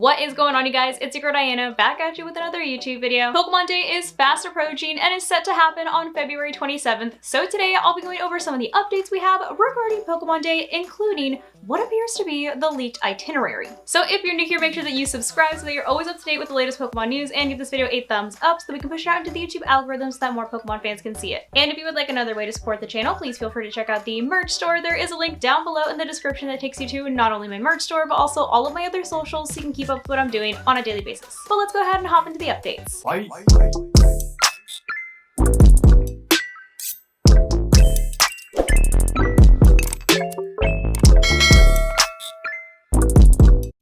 What is going on, you guys? It's your girl Diana back at you with another YouTube video. Pokemon Day is fast approaching and is set to happen on February 27th. So today I'll be going over some of the updates we have regarding Pokemon Day, including what appears to be the leaked itinerary. So if you're new here, make sure that you subscribe so that you're always up to date with the latest Pokemon news, and give this video a thumbs up so that we can push it out into the YouTube algorithm so that more Pokemon fans can see it. And if you would like another way to support the channel, please feel free to check out the merch store. There is a link down below in the description that takes you to not only my merch store, but also all of my other socials so you can keep up with what I'm doing on a daily basis. But let's go ahead and hop into the updates.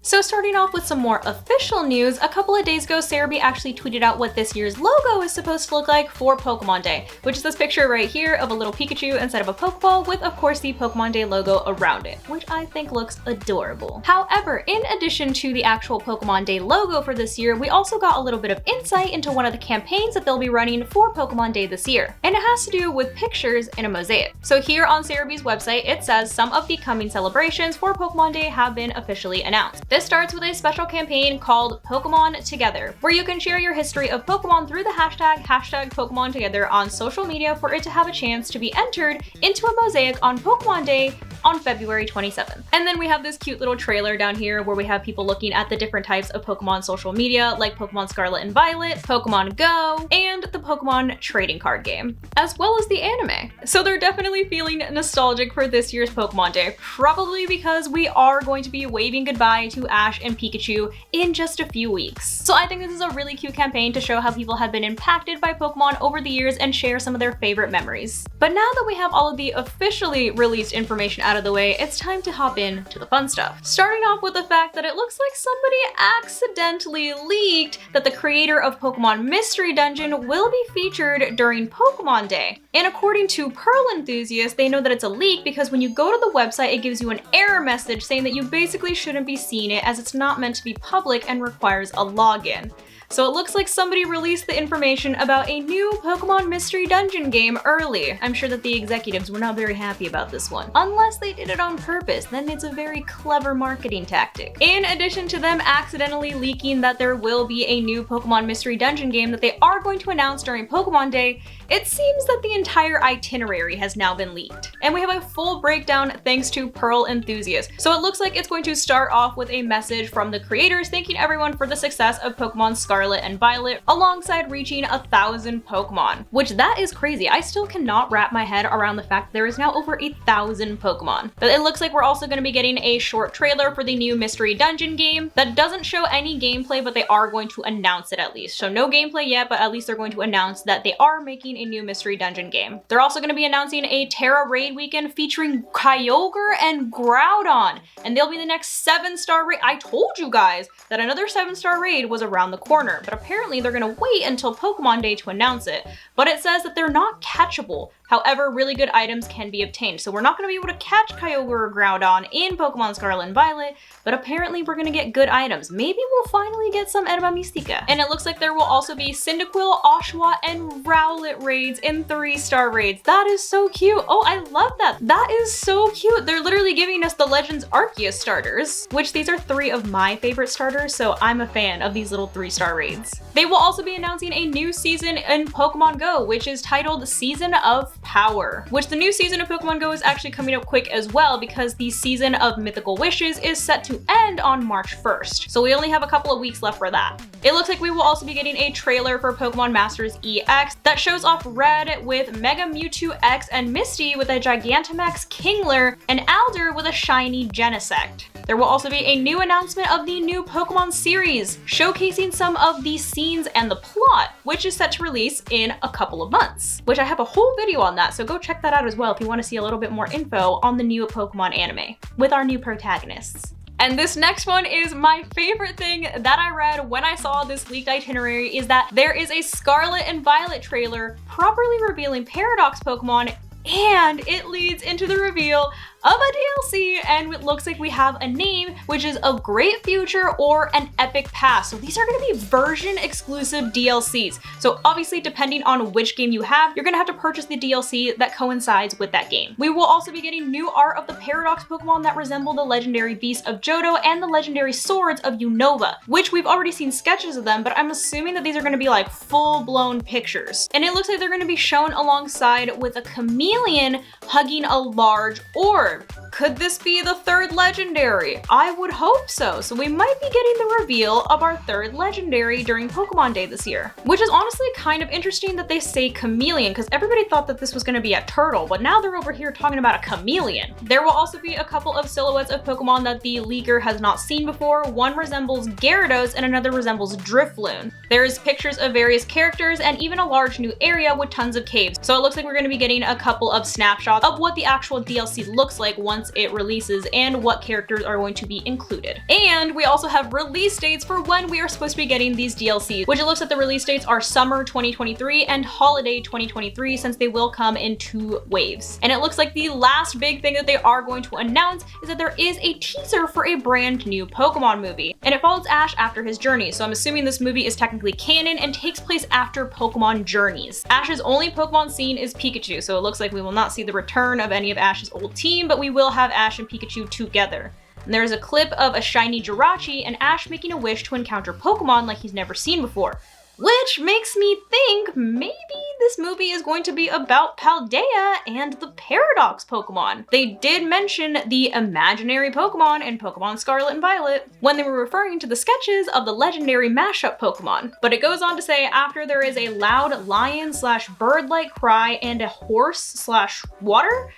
So starting off with some more official news, a couple of days ago, Cerebi actually tweeted out what this year's logo is supposed to look like for Pokemon Day, which is this picture right here of a little Pikachu instead of a Pokeball with, of course, the Pokemon Day logo around it, which I think looks adorable. However, in addition to the actual Pokemon Day logo for this year, we also got a little bit of insight into one of the campaigns that they'll be running for Pokemon Day this year, and it has to do with pictures in a mosaic. So here on Cerebi's website, it says some of the coming celebrations for Pokemon Day have been officially announced. This starts with a special campaign called Pokemon Together, where you can share your history of Pokemon through the hashtag Pokemon Together on social media for it to have a chance to be entered into a mosaic on Pokemon Day on February 27th. And then we have this cute little trailer down here where we have people looking at the different types of Pokemon social media, like Pokemon Scarlet and Violet, Pokemon Go, and the Pokemon trading card game, as well as the anime. So they're definitely feeling nostalgic for this year's Pokemon Day, probably because we are going to be waving goodbye to Ash and Pikachu in just a few weeks. So I think this is a really cute campaign to show how people have been impacted by Pokemon over the years and share some of their favorite memories. But now that we have all of the officially released information out of the way, it's time to hop into the fun stuff. Starting off with the fact that it looks like somebody accidentally leaked that the creator of Pokemon Mystery Dungeon will be featured during Pokemon Day. And according to Pearl enthusiasts, they know that it's a leak because when you go to the website, it gives you an error message saying that you basically shouldn't be seeing it as it's not meant to be public and requires a login. So it looks like somebody released the information about a new Pokemon Mystery Dungeon game early. I'm sure that the executives were not very happy about this one. Unless they did it on purpose, then it's a very clever marketing tactic. In addition to them accidentally leaking that there will be a new Pokemon Mystery Dungeon game that they are going to announce during Pokemon Day, it seems that the entire itinerary has now been leaked. And we have a full breakdown thanks to Pearl enthusiasts. So it looks like it's going to start off with a message from the creators thanking everyone for the success of Pokemon Scarlet and Violet alongside reaching 1,000 Pokemon, which that is crazy. I still cannot wrap my head around the fact there is now over 1,000 Pokemon. But it looks like we're also going to be getting a short trailer for the new Mystery Dungeon game that doesn't show any gameplay, but they are going to announce it at least. So no gameplay yet, but at least they're going to announce that they are making a new Mystery Dungeon game. They're also going to be announcing a Terra Raid weekend featuring Kyogre and Groudon, and they'll be the next 7-star raid. I told you guys that another 7-star raid was around the corner, but apparently they're going to wait until Pokemon Day to announce it. But it says that they're not catchable. However, really good items can be obtained. So we're not going to be able to catch Kyogre or Groudon in Pokemon Scarlet and Violet, but apparently we're going to get good items. Maybe we'll finally get some Erba Mystica. And it looks like there will also be Cyndaquil, Oshawott, and Rowlet raids in 3-star raids. That is so cute. Oh, I love that. That is so cute. They're literally giving us the Legends Arceus starters, which these are 3 of my favorite starters, so I'm a fan of these little 3-star raids. They will also be announcing a new season in Pokemon Go, which is titled Season of Power, which the new season of Pokemon Go is actually coming up quick as well because the season of Mythical Wishes is set to end on March 1st. So we only have a couple of weeks left for that. It looks like we will also be getting a trailer for Pokemon Masters EX that shows off Red with Mega Mewtwo X and Misty with a Gigantamax Kingler and Alder with a shiny Genesect. There will also be a new announcement of the new Pokemon series, showcasing some of the scenes and the plot, which is set to release in a couple of months, which I have a whole video on that, so go check that out as well if you want to see a little bit more info on the new Pokemon anime with our new protagonists. And this next one is my favorite thing that I read when I saw this leaked itinerary, is that there is a Scarlet and Violet trailer properly revealing Paradox Pokemon, and it leads into the reveal of a DLC, and it looks like we have a name, which is a great future or an epic past. So these are going to be version exclusive DLCs. So obviously, depending on which game you have, you're going to have to purchase the DLC that coincides with that game. We will also be getting new art of the Paradox Pokemon that resemble the legendary beasts of Johto and the legendary swords of Unova, which we've already seen sketches of them, but I'm assuming that these are going to be like full-blown pictures. And it looks like they're going to be shown alongside with a chameleon hugging a large orb. Could this be the third legendary? I would hope so. So we might be getting the reveal of our third legendary during Pokemon Day this year, which is honestly kind of interesting that they say chameleon, because everybody thought that this was going to be a turtle, but now they're over here talking about a chameleon. There will also be a couple of silhouettes of Pokemon that the leaker has not seen before. One resembles Gyarados and another resembles Drifloon. There's pictures of various characters and even a large new area with tons of caves. So it looks like we're going to be getting a couple of snapshots of what the actual DLC looks like once it releases and what characters are going to be included. And we also have release dates for when we are supposed to be getting these DLCs, which it looks like the release dates are summer 2023 and holiday 2023, since they will come in 2 waves. And it looks like the last big thing that they are going to announce is that there is a teaser for a brand new Pokemon movie, and it follows Ash after his journey. So I'm assuming this movie is technically canon and takes place after Pokemon journeys. Ash's only Pokemon seen is Pikachu, so it looks like we will not see the return of any of Ash's old team, but we will have Ash and Pikachu together. And there's a clip of a shiny Jirachi and Ash making a wish to encounter Pokemon like he's never seen before, which makes me think maybe this movie is going to be about Paldea and the Paradox Pokemon. They did mention the imaginary Pokemon in Pokemon Scarlet and Violet when they were referring to the sketches of the legendary mashup Pokemon. But it goes on to say after there is a loud lion/bird-like cry and a horse/water.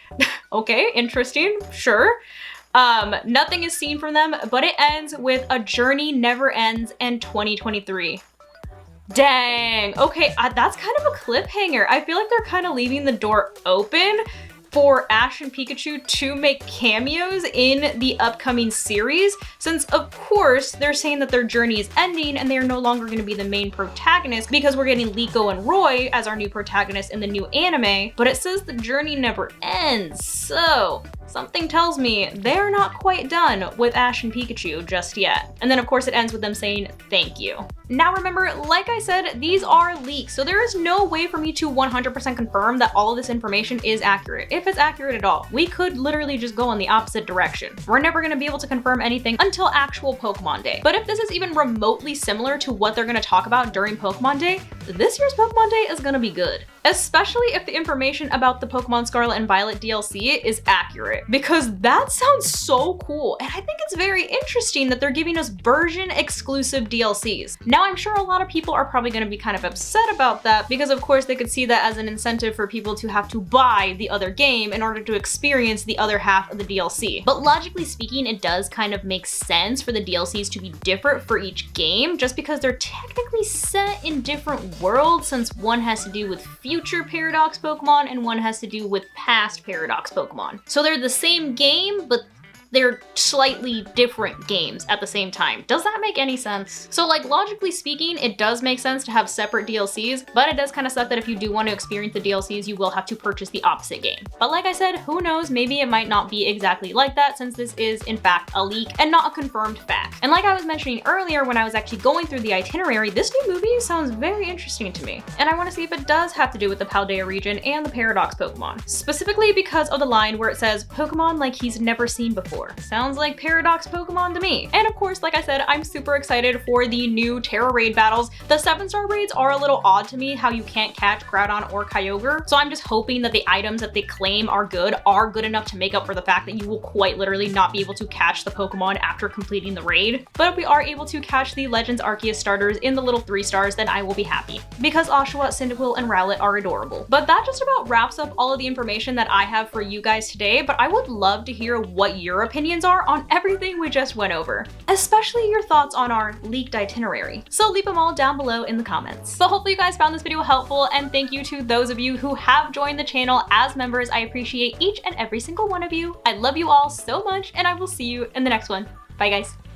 Okay, interesting, sure. Nothing is seen from them, but it ends with a journey never ends and 2023. Dang, okay, that's kind of a cliffhanger. I feel like they're kind of leaving the door open for Ash and Pikachu to make cameos in the upcoming series, since of course they're saying that their journey is ending and they are no longer going to be the main protagonist because we're getting Liko and Roy as our new protagonists in the new anime, but it says the journey never ends, so something tells me they're not quite done with Ash and Pikachu just yet. And then of course it ends with them saying thank you. Now remember, like I said, these are leaks, so there is no way for me to 100% confirm that all of this information is accurate, if it's accurate at all. We could literally just go in the opposite direction. We're never going to be able to confirm anything until actual Pokemon Day. But if this is even remotely similar to what they're going to talk about during Pokemon Day, this year's Pokemon Day is going to be good. Especially if the information about the Pokemon Scarlet and Violet DLC is accurate, because that sounds so cool. And I think it's very interesting that they're giving us version exclusive DLCs. Now, I'm sure a lot of people are probably going to be kind of upset about that because of course they could see that as an incentive for people to have to buy the other game in order to experience the other half of the DLC. But logically speaking, it does kind of make sense for the DLCs to be different for each game, just because they're technically set in different worlds, since one has to do with future Paradox Pokemon and one has to do with past Paradox Pokemon. So they're the same game, but they're slightly different games at the same time. Does that make any sense? So like logically speaking, it does make sense to have separate DLCs, but it does kind of suck that if you do want to experience the DLCs, you will have to purchase the opposite game. But like I said, who knows, maybe it might not be exactly like that, since this is in fact a leak and not a confirmed fact. And like I was mentioning earlier when I was actually going through the itinerary, this new movie sounds very interesting to me. And I want to see if it does have to do with the Paldea region and the Paradox Pokemon. Specifically because of the line where it says, Pokemon like he's never seen before. Sounds like Paradox Pokemon to me. And of course, like I said, I'm super excited for the new Terra raid battles. The 7-star raids are a little odd to me, how you can't catch Groudon or Kyogre. So I'm just hoping that the items that they claim are good enough to make up for the fact that you will quite literally not be able to catch the Pokemon after completing the raid. But if we are able to catch the Legends Arceus starters in the little 3 stars, then I will be happy, because Oshawott, Cyndaquil, and Rowlet are adorable. But that just about wraps up all of the information that I have for you guys today, but I would love to hear what your opinions are on everything we just went over, especially your thoughts on our leaked itinerary. So leave them all down below in the comments. But hopefully you guys found this video helpful, and thank you to those of you who have joined the channel as members. I appreciate each and every single one of you. I love you all so much, and I will see you in the next one. Bye guys.